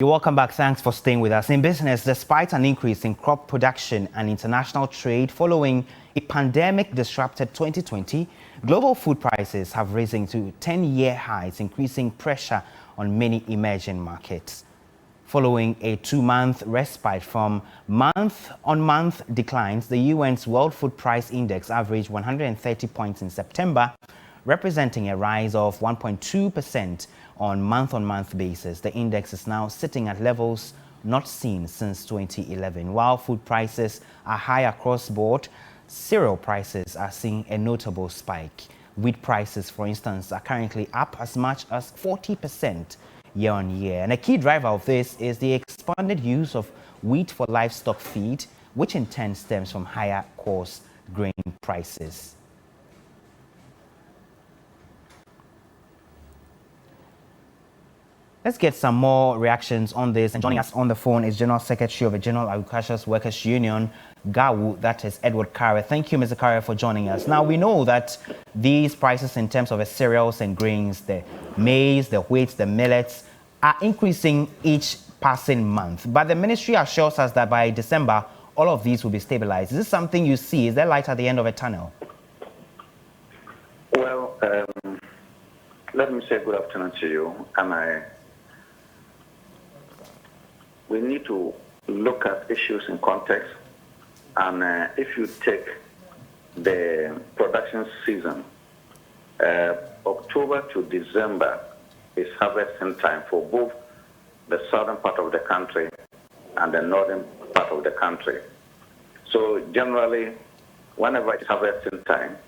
You're welcome back. Thanks for staying with us. In business, despite an increase in crop production and international trade following a pandemic-disrupted 2020, global food prices have risen to 10-year highs, increasing pressure on many emerging markets. Following a 2-month respite from month-on-month declines, the UN's World Food Price Index averaged 130 points in September, representing a rise of 1.2% on month-on-month basis. The index is now sitting at levels not seen since 2011. While food prices are high across board, cereal prices are seeing a notable spike. Wheat prices, for instance, are currently up as much as 40% year-on-year. And a key driver of this is the expanded use of wheat for livestock feed, which in turn stems from higher coarse grain prices. Let's get some more reactions on this. And joining us on the phone is General Secretary of the General Agricultural Workers Union, GAWU, that is Edward Kare. Thank you, Mr. Kare, for joining us. Now, we know that these prices in terms of the cereals and grains, the maize, the wheat, the millets, are increasing each passing month. But the ministry assures us that by December, all of these will be stabilized. Is this something you see? Is there light at the end of a tunnel? Well, let me say good afternoon to you. We need to look at issues in context. And if you take the production season, October to December is harvesting time for both the southern part of the country and the northern part of the country. So generally, whenever it's harvesting time,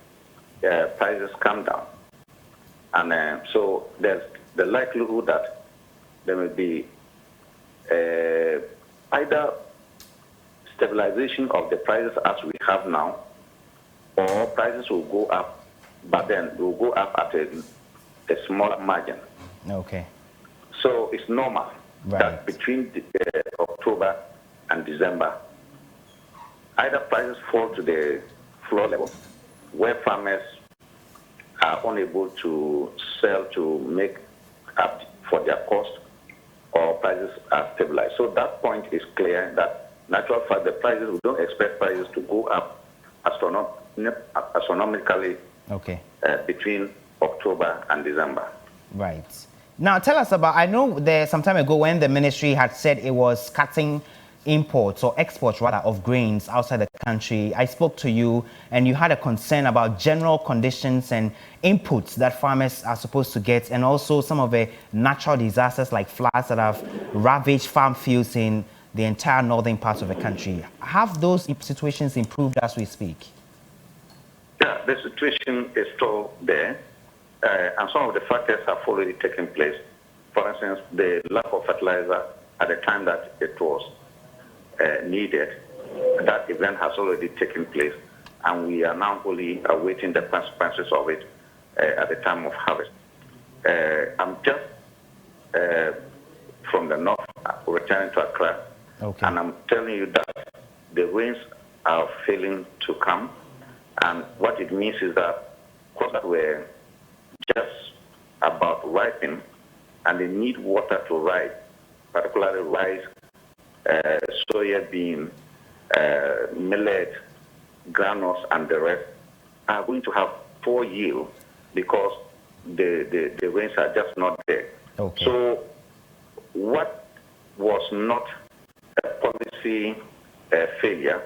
prices come down. And so there's the likelihood that there will be either stabilization of the prices as we have now, or prices will go up, but then they will go up at a smaller margin. Okay. So it's normal that between October and December, either prices fall to the floor level, where farmers are unable to sell to make up for their cost, or prices are stabilized. So that point is clear that natural fact the prices, we don't expect prices to go up astronomically between October and December. Right. Now tell us about, I know there some time ago when the ministry had said it was cutting imports or exports rather of grains outside the country. I spoke to you and you had a concern about general conditions and inputs that farmers are supposed to get, and also some of the natural disasters like floods that have ravaged farm fields in the entire northern parts of the country. Have those situations improved as we speak? Yeah, the situation is still there, and some of the factors have already taken place. For instance, the lack of fertilizer at the time that it was needed. That event has already taken place, and we are now only awaiting the consequences of it at the time of harvest. I'm just from the north, returning to Accra, and I'm telling you that the rains are failing to come, and what it means is that crops that were just about ripening, and they need water to ripe, particularly rice, soya bean, millet, granules, and the rest, are going to have poor yield because the rains are just not there. So what was not a policy failure,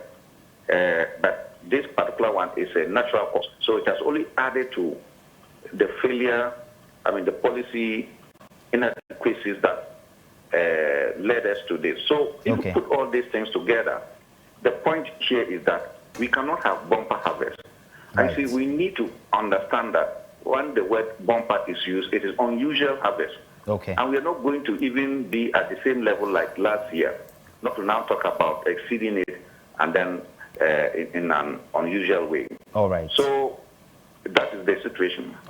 but this particular one is a natural cause. So it has only added to the failure, the policy inadequacies that led us to this. So if you put all these things together, the point here is that we cannot have bumper harvest. And see, we need to understand that when the word bumper is used, it is unusual harvest. And we are not going to even be at the same level like last year, not to now talk about exceeding it and then in an unusual way. All right. So that is the situation.